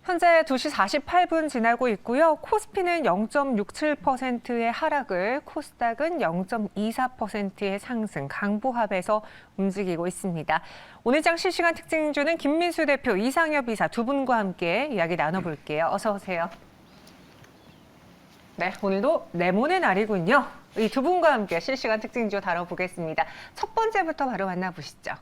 현재 2시 48분 지나고 있고요. 코스피는 0.67%의 하락을, 코스닥은 0.24%의 상승, 강보합에서 움직이고 있습니다. 오늘 장 실시간 특징주는 김민수 대표, 이상엽 이사 두 분과 함께 이야기 나눠볼게요. 어서 오세요. 네, 오늘도 레몬의 날이군요. 이 두 분과 함께 실시간 특징주 다뤄보겠습니다. 첫 번째부터 바로 만나보시죠.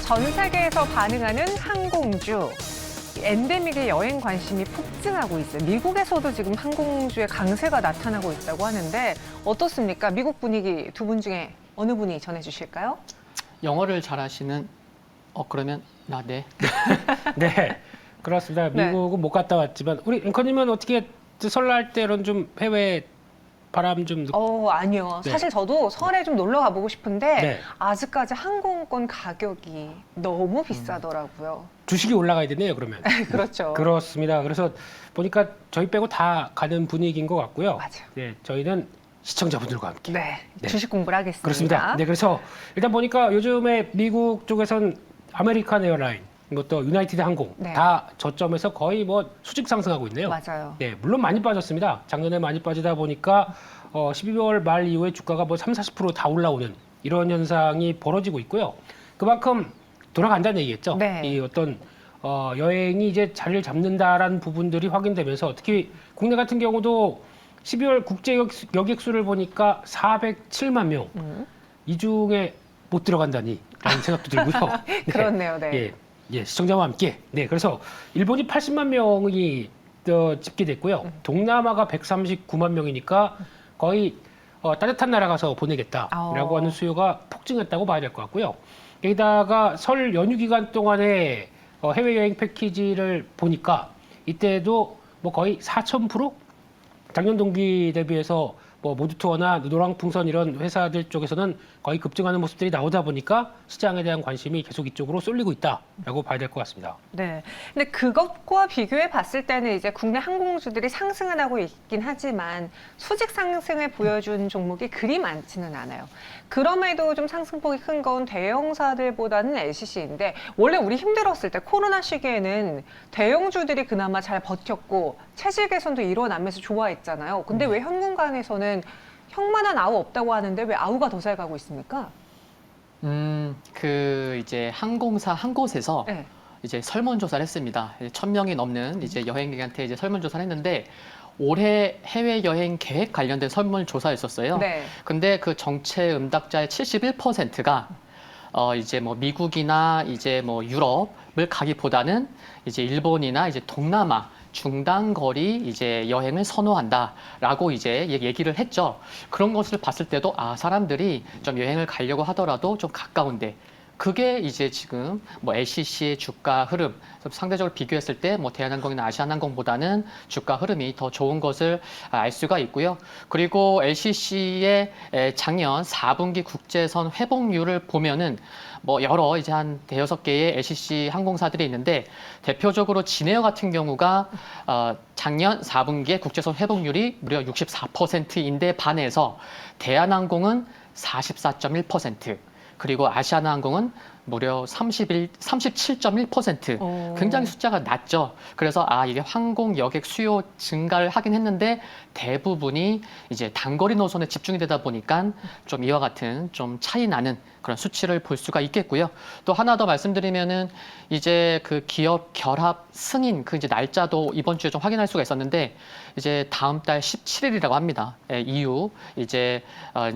전 세계에서 반응하는 항공주, 엔데믹의 여행 관심이 폭증하고 있어요. 미국에서도 지금 항공주의 강세가 나타나고 있다고 하는데 어떻습니까? 미국 분위기 두 분 중에 어느 분이 전해주실까요? 영어를 잘하시는 그러면 네. 네, 그렇습니다. 미국은 못 갔다 왔지만 우리 앵커님은 어떻게 설날 때는 좀 해외 바람 좀 느끼... 아니요. 네. 사실 저도 설에 좀 놀러 가보고 싶은데 네. 아직까지 항공권 가격이 너무 비싸더라고요. 주식이 올라가야 되네요, 그러면. 그렇죠. 그렇습니다. 그래서 보니까 저희 빼고 다 가는 분위기인 것 같고요. 맞아요. 네, 저희는 시청자분들과 함께. 네, 네. 주식 공부를 하겠습니다. 그렇습니다. 네, 그래서 일단 보니까 요즘에 미국 쪽에선 아메리칸 에어라인, 이것도 유나이티드 항공 네. 다 저점에서 거의 뭐 수직 상승하고 있네요. 맞아요. 네, 물론 많이 빠졌습니다. 작년에 많이 빠지다 보니까 12월 말 이후에 주가가 뭐 30, 40% 다 올라오는 이런 현상이 벌어지고 있고요. 그만큼 돌아간다는 얘기겠죠. 네. 이 어떤 여행이 이제 자리를 잡는다라는 부분들이 확인되면서 특히 국내 같은 경우도 12월 국제 여객수를 보니까 407만 명. 이 중에 못 들어간다니 라는 생각도 들고요. 네. 그렇네요. 네. 예, 시청자와 함께. 네, 그래서 일본이 80만 명이 집계됐고요. 동남아가 139만 명이니까 거의 따뜻한 나라 가서 보내겠다라고 하는 수요가 폭증했다고 봐야 될 것 같고요. 여기다가 설 연휴 기간 동안에 해외여행 패키지를 보니까 이때도 뭐 거의 4,000% 작년 동기 대비해서 뭐 모두투어나 노랑풍선 이런 회사들 쪽에서는 거의 급증하는 모습들이 나오다 보니까 시장에 대한 관심이 계속 이쪽으로 쏠리고 있다라고 봐야 될 것 같습니다. 네. 근데 그것과 비교해 봤을 때는 이제 국내 항공주들이 상승은 하고 있긴 하지만 수직 상승을 보여준 종목이 그리 많지는 않아요. 그럼에도 좀 상승폭이 큰 건 대형사들보다는 LCC인데 원래 우리 힘들었을 때 코로나 시기에는 대형주들이 그나마 잘 버텼고 체질 개선도 일어나면서 좋아했잖아요. 근데 왜 현금간에서는 형만한 아우 없다고 하는데 왜 아우가 더 잘 가고 있습니까? 이제 항공사 한 곳에서 네. 이제 설문조사를 했습니다. 1,000명이 넘는 이제 여행객한테 이제 설문조사를 했는데 올해 해외여행 계획 관련된 설문조사였었어요. 네. 근데 그 정체 응답자의 71%가 이제 뭐 미국이나 이제 뭐 유럽을 가기보다는 이제 일본이나 이제 동남아 중단거리 이제 여행을 선호한다라고 이제 얘기를 했죠. 그런 것을 봤을 때도 사람들이 좀 여행을 가려고 하더라도 좀 가까운데 그게 이제 지금 뭐 LCC의 주가 흐름 상대적으로 비교했을 때 뭐 대한항공이나 아시아나항공보다는 주가 흐름이 더 좋은 것을 알 수가 있고요. 그리고 LCC의 작년 4분기 국제선 회복률을 보면은 뭐 여러 이제 한 대여섯 개의 LCC 항공사들이 있는데 대표적으로 진에어 같은 경우가 작년 4분기에 국제선 회복률이 무려 64%인데 반해서 대한항공은 44.1%. 그리고 아시아나항공은 무려 37.1%. 굉장히 숫자가 낮죠. 그래서 이게 항공 여객 수요 증가를 하긴 했는데 대부분이 이제 단거리 노선에 집중이 되다 보니까 좀 이와 같은 좀 차이 나는 그런 수치를 볼 수가 있겠고요. 또 하나 더 말씀드리면은 이제 그 기업 결합 승인 그 이제 날짜도 이번 주에 좀 확인할 수가 있었는데 이제 다음 달 17일이라고 합니다. EU 이제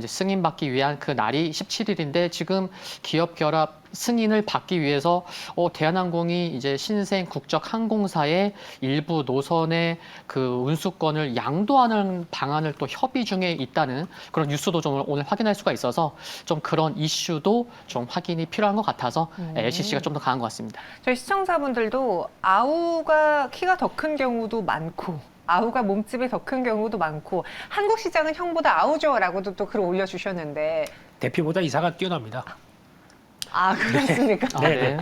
승인 받기 위한 그 날이 17일인데 지금 기업 결합 승인을 받기 위해서 대한항공이 이제 신생 국적 항공사의 일부 노선의 그 운수권을 양도하는 방안을 또 협의 중에 있다는 그런 뉴스도 좀 오늘 확인할 수가 있어서 좀 그런 이슈도 좀 확인이 필요한 것 같아서 LCC가 좀 더 강한 것 같습니다. 저희 시청자분들도 아우가 키가 더 큰 경우도 많고 아우가 몸집이 더 큰 경우도 많고 한국 시장은 형보다 아우죠라고도 또 글 올려주셨는데 대표보다 이사가 뛰어납니다. 아, 그렇습니까? 아, 네, 네.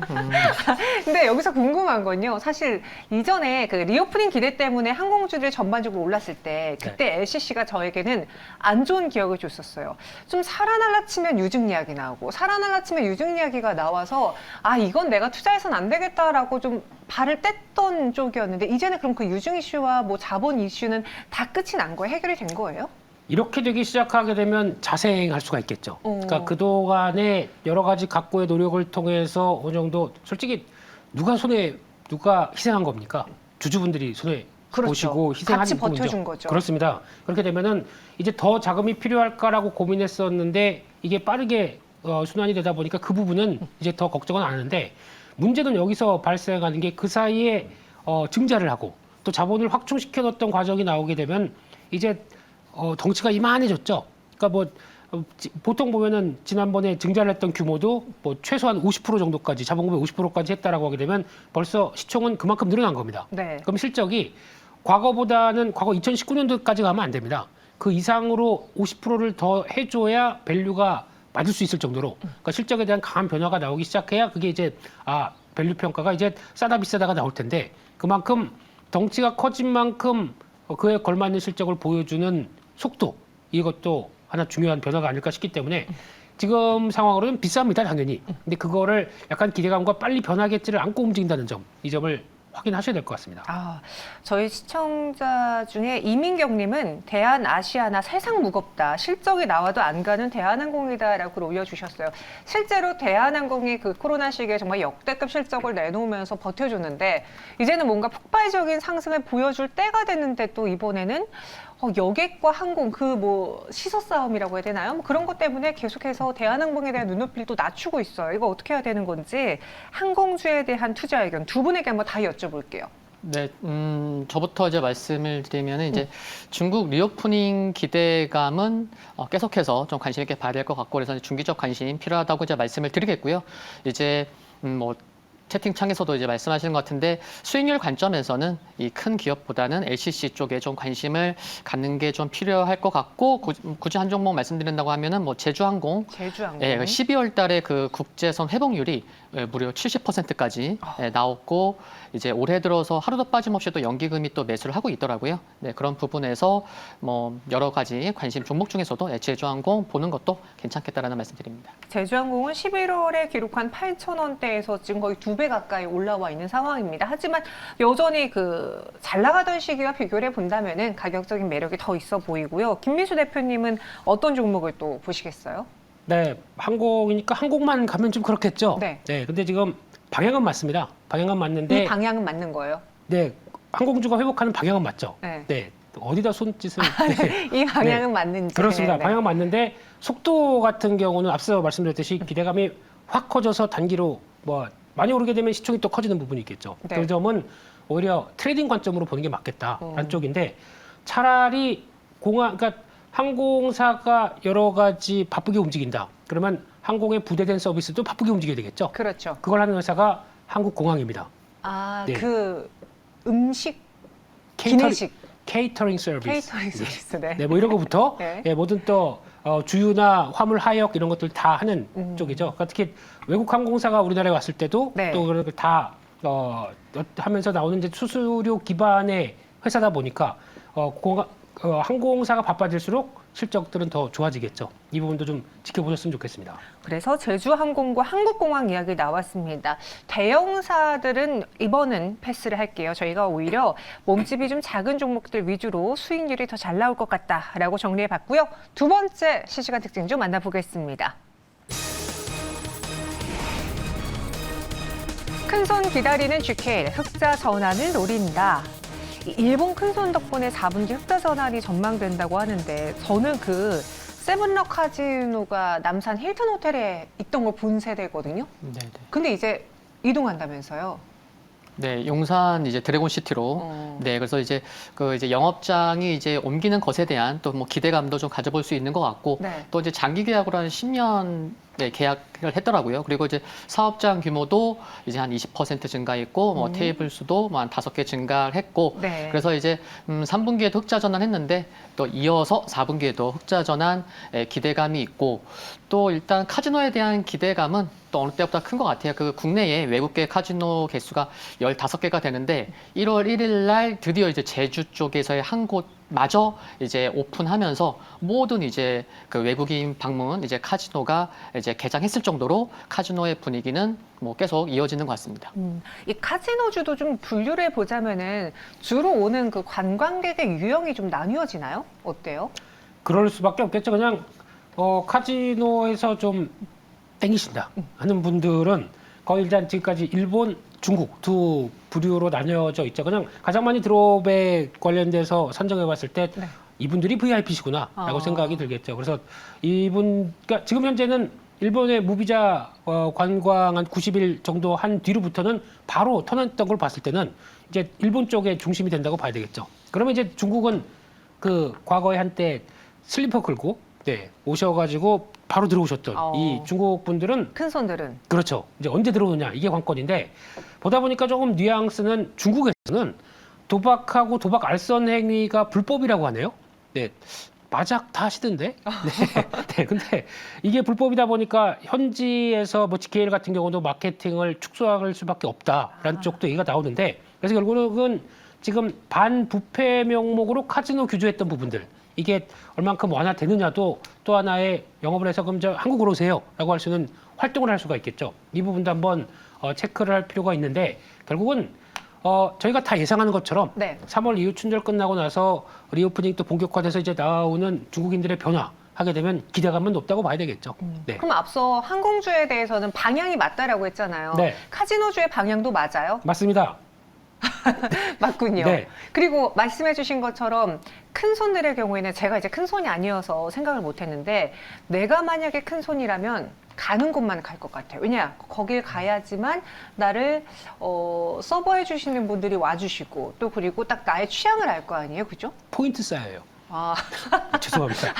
근데 여기서 궁금한 건요. 사실 이전에 그 리오프닝 기대 때문에 항공주들이 전반적으로 올랐을 때 그때 LCC가 저에게는 안 좋은 기억을 줬었어요. 좀 살아날라 치면 유증 이야기 나오고 살아날라 치면 유증 이야기가 나와서 아, 이건 내가 투자해서는 안 되겠다라고 좀 발을 뗐던 쪽이었는데 이제는 그럼 그 유증 이슈와 뭐 자본 이슈는 다 끝이 난 거예요? 해결이 된 거예요? 이렇게 되기 시작하게 되면 자생할 수가 있겠죠. 그러니까 어. 그동안의 여러 가지 각고의 노력을 통해서 어느 정도 솔직히 누가 희생한 겁니까? 주주분들이 손해 그렇죠. 보시고 희생한 같이 부분이죠. 버텨준 거죠. 그렇습니다. 그렇게 되면은 이제 더 자금이 필요할까라고 고민했었는데 이게 빠르게 순환이 되다 보니까 그 부분은 이제 더 걱정은 안 하는데 문제는 여기서 발생하는 게 그 사이에 증자를 하고 또 자본을 확충시켜 놓던 과정이 나오게 되면 이제 덩치가 이만해졌죠. 그러니까 보통 보면은 지난번에 증자를 했던 규모도 뭐 최소한 50% 정도까지 자본금의 50%까지 했다라고 하게 되면 벌써 시총은 그만큼 늘어난 겁니다. 네. 그럼 실적이 과거 2019년도까지 가면 안 됩니다. 그 이상으로 50%를 더 해줘야 밸류가 맞을 수 있을 정도로 그러니까 실적에 대한 강한 변화가 나오기 시작해야 그게 이제 밸류 평가가 이제 싸다 비싸다가 나올 텐데 그만큼 덩치가 커진 만큼 그에 걸맞는 실적을 보여주는 속도 이것도 하나 중요한 변화가 아닐까 싶기 때문에 지금 상황으로는 비쌉니다 당연히. 근데 그거를 약간 기대감과 빨리 변하겠지를 않고 움직인다는 점, 이 점을 확인하셔야 될 것 같습니다. 아, 저희 시청자 중에 이민경님은 대한아시아나 세상 무겁다. 실적이 나와도 안 가는 대한항공이다라고 글 올려주셨어요. 실제로 대한항공이 그 코로나 시기에 정말 역대급 실적을 내놓으면서 버텨줬는데 이제는 뭔가 폭발적인 상승을 보여줄 때가 됐는데 또 이번에는 여객과 항공 그 뭐 시서 싸움이라고 해야 되나요? 뭐 그런 것 때문에 계속해서 대한항공에 대한 눈높이를 또 낮추고 있어요. 이거 어떻게 해야 되는 건지 항공주에 대한 투자 의견 두 분에게 한번 다 여쭤볼게요. 네, 저부터 이제 말씀을 드리면 이제 중국 리오프닝 기대감은 계속해서 좀 관심 있게 봐야 될 것 같고 그래서 중기적 관심 필요하다고 이제 말씀을 드리겠고요. 이제 뭐 채팅창에서도 이제 말씀하시는 것 같은데 수익률 관점에서는 이 큰 기업보다는 LCC 쪽에 좀 관심을 갖는 게 좀 필요할 것 같고 굳이 한 종목 말씀드린다고 하면은 뭐 제주항공, 제주항공. 예, 12월 달에 그 국제선 회복률이 무려 70%까지 나왔고 이제 올해 들어서 하루도 빠짐없이 또 연기금이 또 매수를 하고 있더라고요. 네, 그런 부분에서 뭐 여러 가지 관심 종목 중에서도 제주항공 보는 것도 괜찮겠다라는 말씀드립니다. 제주항공은 11월에 기록한 8,000원대에서 지금 거의 2배 가까이 올라와 있는 상황입니다. 하지만 여전히 그 잘 나가던 시기와 비교를 해본다면은 가격적인 매력이 더 있어 보이고요. 김민수 대표님은 어떤 종목을 또 보시겠어요? 네, 항공이니까 항공만 가면 좀 그렇겠죠. 네. 근데 지금 방향은 맞습니다. 방향은 이 맞는데, 방향은 맞는 거예요. 네, 항공주가 회복하는 방향은 맞죠. 네. 어디다 손짓을? 네. 이 방향은 맞는지. 그렇습니다. 네. 방향 맞는데 속도 같은 경우는 앞서 말씀드렸듯이 기대감이 확 커져서 단기로 뭐 많이 오르게 되면 시총이 또 커지는 부분이 있겠죠. 네. 그 점은 오히려 트레이딩 관점으로 보는 게 맞겠다라는 쪽인데 차라리 그러니까 항공사가 여러 가지 바쁘게 움직인다. 그러면 항공에 부대된 서비스도 바쁘게 움직여야 되겠죠. 그렇죠. 그걸 하는 회사가 한국공항입니다. 아, 네. 그 음식, 케이터링, 기내식, 케이터링 서비스. 케이터링 서비스. 네. 뭐 이런 거부터 네. 모든 또 주유나 화물 하역 이런 것들 다 하는 쪽이죠. 그러니까 특히 외국 항공사가 우리나라에 왔을 때도 네. 또 그런 걸다 하면서 나오는 이제 수수료 기반의 회사다 보니까 항공사가 바빠질수록 실적들은 더 좋아지겠죠. 이 부분도 좀 지켜보셨으면 좋겠습니다. 그래서 제주항공과 한국공항 이야기 나왔습니다. 대형사들은 이번은 패스를 할게요. 저희가 오히려 몸집이 좀 작은 종목들 위주로 수익률이 더 잘 나올 것 같다라고 정리해봤고요. 두 번째 실시간 특징 좀 만나보겠습니다. 큰손 기다리는 GK, 흑자 전환을 노린다. 일본 큰손 덕분에 4분기 흑자 전환이 전망된다고 하는데 저는 그 세븐럭 카지노가 남산 힐튼 호텔에 있던 걸 본 세대거든요. 네, 네. 근데 이제 이동한다면서요. 네, 용산 이제 드래곤시티로. 네, 그래서 이제 이제 영업장이 이제 옮기는 것에 대한 또 뭐 기대감도 좀 가져볼 수 있는 것 같고 네. 또 이제 장기 계약으로 한 10년 네, 계약을 했더라고요. 그리고 이제 사업장 규모도 이제 한 20% 증가했고, 뭐 테이블 수도 뭐 한 5개 증가를 했고, 네. 그래서 이제 3분기에도 흑자 전환했는데 또 이어서 4분기에도 흑자 전환 기대감이 있고, 또 일단 카지노에 대한 기대감은 또 어느 때보다 큰 것 같아요. 그 국내에 외국계 카지노 개수가 15개가 되는데 1월 1일 날 드디어 이제 제주 쪽에서의 한 곳마저 이제 오픈하면서 모든 이제 그 외국인 방문 이제 카지노가 이제 개장했을 정도로 카지노의 분위기는 뭐 계속 이어지는 것 같습니다. 이 카지노주도 좀 분류를 보자면은 주로 오는 그 관광객의 유형이 좀 나뉘어지나요? 어때요? 그럴 수밖에 없겠죠. 그냥 카지노에서 좀 땡기신다 하는 분들은 거의 일단 지금까지 일본, 중국 두 부류로 나뉘어져 있죠. 그냥 가장 많이 드롭에 관련돼서 산정해 봤을 때 네. 이분들이 VIP시구나라고 아. 생각이 들겠죠. 그래서 그러니까 지금 현재는 일본의 무비자 관광 한 90일 정도 한 뒤로부터는 바로 턴했던 걸 봤을 때는 이제 일본 쪽에 중심이 된다고 봐야 되겠죠. 그러면 이제 중국은 그 과거에 한때 슬리퍼 끌고 오셔가지고 바로 들어오셨던 이 중국 분들은 큰 손들은 그렇죠. 이제 언제 들어오느냐 이게 관건인데 보다 보니까 조금 뉘앙스는 중국에서는 도박하고 도박 알선 행위가 불법이라고 하네요. 네. 마작 다 하시던데. 네. 근데 이게 불법이다 보니까 현지에서 뭐 GKL 같은 경우도 마케팅을 축소할 수밖에 없다라는 쪽도 얘기가 나오는데 그래서 결국은 지금 반부패 명목으로 카지노 규제했던 부분들 이게 얼만큼 완화되느냐도 또 하나의 영업을 해서 그럼 저 한국으로 오세요라고 할 수 있는 활동을 할 수가 있겠죠. 이 부분도 한번 체크를 할 필요가 있는데 결국은 저희가 다 예상하는 것처럼 네. 3월 이후 춘절 끝나고 나서 리오프닝 또 본격화돼서 이제 나오는 중국인들의 변화 하게 되면 기대감은 높다고 봐야 되겠죠. 네. 그럼 앞서 항공주에 대해서는 방향이 맞다라고 했잖아요. 네. 카지노주의 방향도 맞아요? 맞습니다. 맞군요. 네. 그리고 말씀해주신 것처럼 큰 손들의 경우에는 제가 이제 큰 손이 아니어서 생각을 못했는데 내가 만약에 큰 손이라면 가는 곳만 갈 것 같아요. 왜냐 거길 가야지만 나를 서버해 주시는 분들이 와주시고 또 그리고 딱 나의 취향을 알 거 아니에요, 그죠? 포인트 쌓여요. 아 죄송합니다.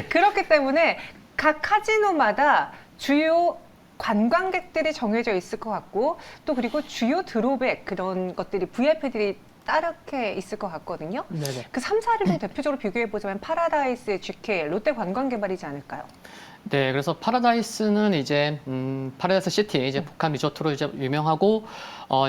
그렇기 때문에 각 카지노마다 주요 관광객들이 정해져 있을 것 같고 또 그리고 주요 드롭백 그런 것들이 VIP들이 따르게 있을 것 같거든요. 네네. 그 3, 4를 좀 대표적으로 비교해 보자면 파라다이스, GK, 롯데 관광개발이지 않을까요? 네, 그래서 파라다이스는 이제 파라다이스 시티 이제 북한 리조트로 이제 유명하고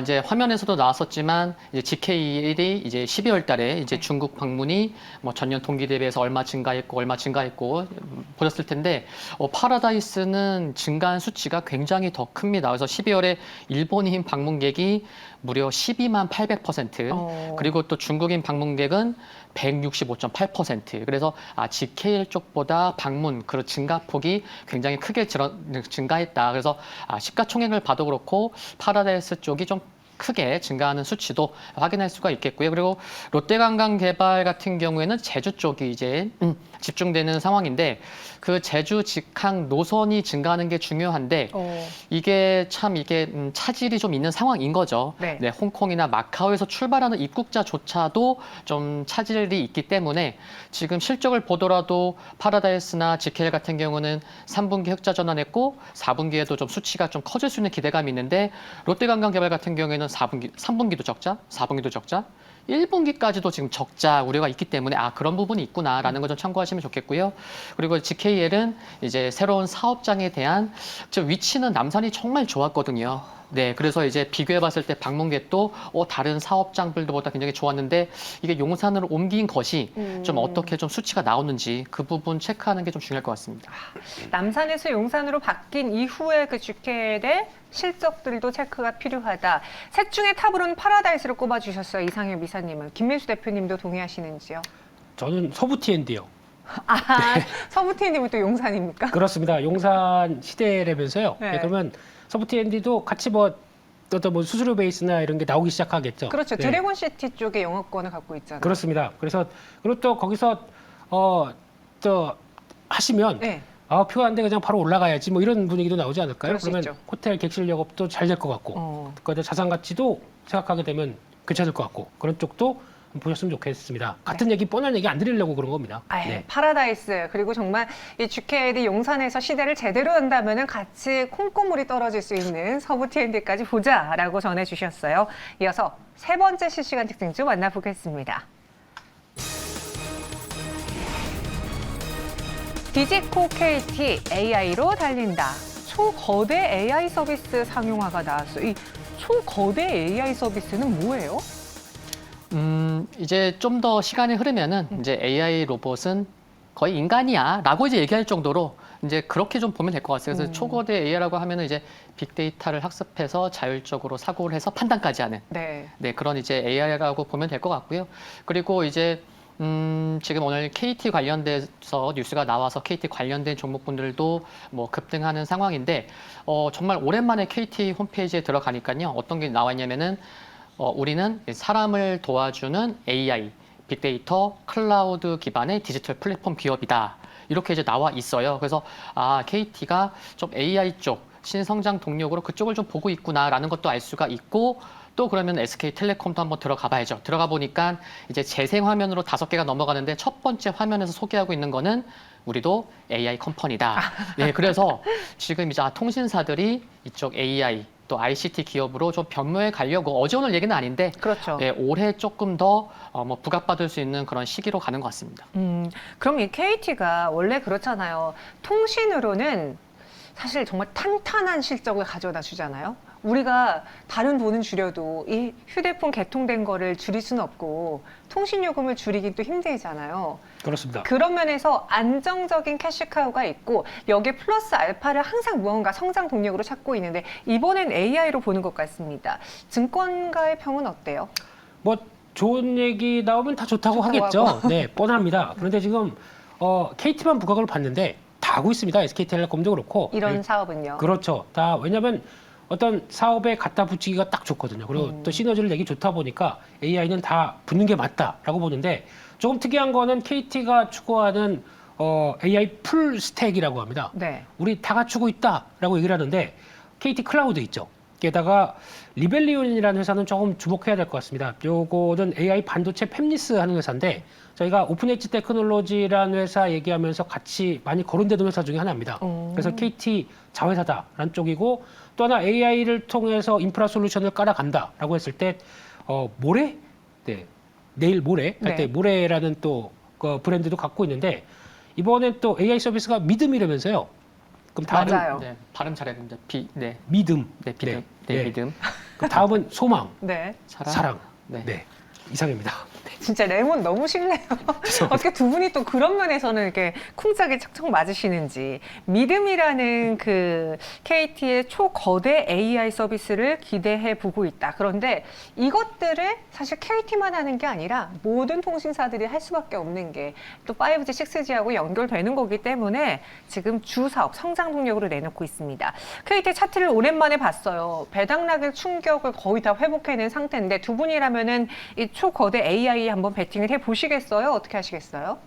이제 화면에서도 나왔었지만 이제 GKL이 이제 12월 달에 이제 중국 방문이 뭐 전년 동기 대비해서 얼마 증가했고 보셨을 텐데 파라다이스는 증가한 수치가 굉장히 더 큽니다. 그래서 12월에 일본인 방문객이 무려 12만 800%, 그리고 또 중국인 방문객은 165.8%. 그래서 GKL 쪽보다 방문 그 증가폭이 굉장히 크게 증가했다. 그래서 시가총액을 봐도 그렇고 파라다이스 쪽이 좀 크게 증가하는 수치도 확인할 수가 있겠고요. 그리고 롯데관광개발 같은 경우에는 제주 쪽이 이제 집중되는 상황인데 그 제주 직항 노선이 증가하는 게 중요한데 이게 참 차질이 좀 있는 상황인 거죠. 네. 네, 홍콩이나 마카오에서 출발하는 입국자조차도 좀 차질이 있기 때문에 지금 실적을 보더라도 파라다이스나 GKL 같은 경우는 3분기 흑자 전환했고 4분기에도 좀 수치가 좀 커질 수 있는 기대감이 있는데 롯데관광개발 같은 경우에는 3분기도 적자, 4분기도 적자, 1분기까지도 지금 적자 우려가 있기 때문에 그런 부분이 있구나라는 걸 좀 참고하시면 좋겠고요. 그리고 GKL은 이제 새로운 사업장에 대한 위치는 남산이 정말 좋았거든요. 네, 그래서 이제 비교해봤을 때 방문객도 다른 사업장들보다 굉장히 좋았는데 이게 용산으로 옮긴 것이 좀 어떻게 좀 수치가 나오는지 그 부분 체크하는 게 좀 중요할 것 같습니다. 남산에서 용산으로 바뀐 이후에 그 GKL의 실적들도 체크가 필요하다. 셋 중에 탑으로는 파라다이스를 꼽아주셨어요. 이상현 미사님은. 김민수 대표님도 동의하시는지요? 저는 서부 T&D요. 서부TN님은 또 용산입니까? 그렇습니다. 용산 시대라면서요. 네. 네, 그러면 서부 T&D도 같이 어떤 수수료 베이스나 이런 게 나오기 시작하겠죠. 그렇죠. 네. 드래곤시티 쪽에 영업권을 갖고 있잖아요. 그렇습니다. 그리고 또 거기서 또 하시면 네. 표 안 돼 그냥 바로 올라가야지 뭐 이런 분위기도 나오지 않을까요? 그럴 수 그러면 있죠. 호텔 객실 영업도 잘 될 것 같고 거기다 자산 가치도 생각하게 되면 괜찮을 것 같고 그런 쪽도 보셨으면 좋겠습니다. 같은 얘기 뻔한 얘기 안 드리려고 그런 겁니다. 아유, 네. 파라다이스. 그리고 정말 이 GKD 용산에서 시대를 제대로 한다면은 같이 콩고물이 떨어질 수 있는 서부 T&D까지 보자라고 전해주셨어요. 이어서 세 번째 실시간 특징주 만나보겠습니다. 디지코 KT AI로 달린다. 초거대 AI 서비스 상용화가 나왔어요. 이 초거대 AI 서비스는 뭐예요? 이제 좀 더 시간이 흐르면은 이제 AI 로봇은 거의 인간이야라고 이제 얘기할 정도로 이제 그렇게 좀 보면 될 것 같아요. 그래서 초거대 AI라고 하면은 이제 빅데이터를 학습해서 자율적으로 사고를 해서 판단까지 하는 네. 네, 그런 이제 AI라고 보면 될 것 같고요. 그리고 이제 지금 오늘 KT 관련돼서 뉴스가 나와서 KT 관련된 종목분들도 뭐 급등하는 상황인데 정말 오랜만에 KT 홈페이지에 들어가니까요. 어떤 게 나와 있냐면은 우리는 사람을 도와주는 AI, 빅데이터, 클라우드 기반의 디지털 플랫폼 기업이다. 이렇게 이제 나와 있어요. 그래서 KT가 좀 AI 쪽 신성장 동력으로 그쪽을 좀 보고 있구나라는 것도 알 수가 있고 또 그러면 SK텔레콤도 한번 들어가 봐야죠. 들어가 보니까 이제 재생 화면으로 5개가 넘어가는데 첫 번째 화면에서 소개하고 있는 거는 우리도 AI 컴퍼니다. 네, 그래서 지금 이제 통신사들이 이쪽 AI 또 ICT 기업으로 좀 변모해 가려고 어제 오늘 얘기는 아닌데 그렇죠. 네, 올해 조금 더 부각받을 수 있는 그런 시기로 가는 것 같습니다. 그럼 이 KT가 원래 그렇잖아요. 통신으로는 사실 정말 탄탄한 실적을 가져다 주잖아요. 우리가 다른 돈은 줄여도 이 휴대폰 개통된 거를 줄일 수는 없고 통신 요금을 줄이긴 또 힘들잖아요. 그렇습니다. 그런 면에서 안정적인 캐시카우가 있고 여기에 플러스 알파를 항상 무언가 성장 동력으로 찾고 있는데 이번엔 AI로 보는 것 같습니다. 증권가의 평은 어때요? 뭐 좋은 얘기 나오면 다 좋다고 좋다고 하겠죠. 하고. 네, 뻔합니다. 그런데 지금 KT만 부각을 봤는데 다 하고 있습니다. SK텔레콤도 그렇고. 이런 사업은요? 그렇죠. 다 왜냐하면 어떤 사업에 갖다 붙이기가 딱 좋거든요. 그리고 또 시너지를 내기 좋다 보니까 AI는 다 붙는 게 맞다라고 보는데 조금 특이한 거는 KT가 추구하는 AI 풀 스택이라고 합니다. 네. 우리 다 갖추고 있다라고 얘기를 하는데 KT 클라우드 있죠. 게다가 리벨리온이라는 회사는 조금 주목해야 될 것 같습니다. 요거는 AI 반도체 팹리스 하는 회사인데 저희가 오픈 엣지 테크놀로지라는 회사 얘기하면서 같이 많이 거론되는 회사 중에 하나입니다. 그래서 KT 자회사다라는 쪽이고 또 하나 AI를 통해서 인프라 솔루션을 깔아간다라고 했을 때 모레? 네. 내일 모레 할 때 네. 모레라는 또 그 브랜드도 갖고 있는데 이번엔 또 AI 서비스가 믿음이라면서요. 그럼 다음은 맞아요. 네, 발음 잘했는데 믿음. 네, 믿음. 네, 믿음. 그럼 다음은 소망, 네. 사랑. 네. 네. 이상입니다. 진짜 레몬 너무 쉽네요. 어떻게 두 분이 또 그런 면에서는 이렇게 쿵짝이 척척 맞으시는지. 믿음이라는 그 KT의 초거대 AI 서비스를 기대해 보고 있다. 그런데 이것들을 사실 KT만 하는 게 아니라 모든 통신사들이 할 수밖에 없는 게 또 5G, 6G하고 연결되는 거기 때문에 지금 주 사업 성장 동력으로 내놓고 있습니다. KT 차트를 오랜만에 봤어요. 배당락의 충격을 거의 다 회복해낸 상태인데 두 분이라면은 이 초거대 AI 한번 베팅을 해 보시겠어요? 어떻게 하시겠어요?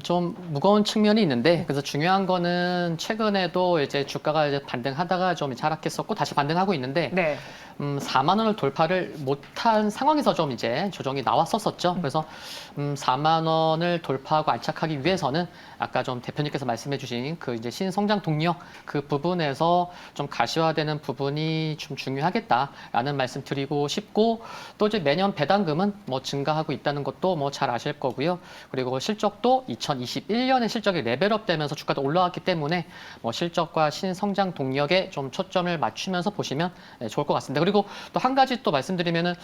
좀 무거운 측면이 있는데 그래서 중요한 거는 최근에도 이제 주가가 이제 반등하다가 좀 하락했었고 다시 반등하고 있는데 네. 4만 원을 돌파를 못한 상황에서 좀 이제 조정이 나왔었죠. 그래서 4만 원을 돌파하고 안착하기 위해서는 아까 좀 대표님께서 말씀해주신 그 이제 신성장 동력 그 부분에서 좀 가시화되는 부분이 좀 중요하겠다라는 말씀 드리고 싶고 또 이제 매년 배당금은 뭐 증가하고 있다는 것도 뭐 잘 아실 거고요. 그리고 실적도 2021년에 실적이 레벨업되면서 주가도 올라왔기 때문에 뭐 실적과 신성장 동력에 좀 초점을 맞추면서 보시면 좋을 것 같습니다. 그리고 또 한 가지 또 말씀드리면은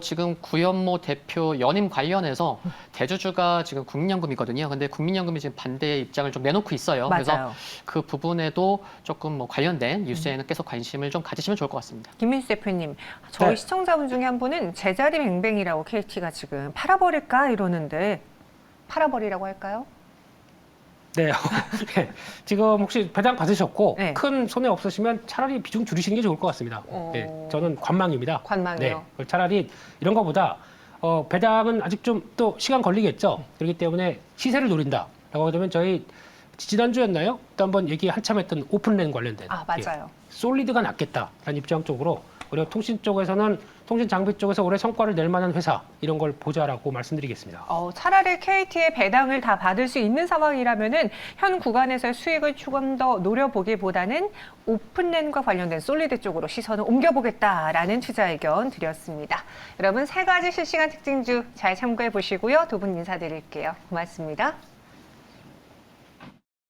지금 구현모 대표 연임 관련해서 대주주가 지금 국민연금이거든요. 근데 국민연금이 지금 반대의 입장을 좀 내놓고 있어요. 맞아요. 그래서 그 부분에도 조금 뭐 관련된 뉴스에는 계속 관심을 좀 가지시면 좋을 것 같습니다. 김민수 대표님, 저희 네. 시청자분 중에 한 분은 제자리 뱅뱅이라고 KT가 지금 팔아버릴까 이러는데 팔아버리라고 할까요? 네. 네. 지금 혹시 배당 받으셨고 네. 큰 손해 없으시면 차라리 비중 줄이시는 게 좋을 것 같습니다. 네. 저는 관망입니다. 관망이요? 네. 차라리 이런 거보다 배당은 아직 좀 또 시간 걸리겠죠. 그렇기 때문에 시세를 노린다라고 하면 저희 지난주였나요? 또 한번 얘기 한참 했던 오픈랜 관련된 아, 맞아요. 솔리드가 낫겠다라는 입장 쪽으로 그리고 통신 쪽에서는 통신 장비 쪽에서 올해 성과를 낼 만한 회사 이런 걸 보자라고 말씀드리겠습니다. 차라리 KT의 배당을 다 받을 수 있는 상황이라면은 현 구간에서의 수익을 조금 더 노려보기보다는 오픈랜과 관련된 솔리드 쪽으로 시선을 옮겨보겠다라는 투자 의견 드렸습니다. 여러분 3가지 실시간 특징주 잘 참고해 보시고요. 두 분 인사드릴게요. 고맙습니다.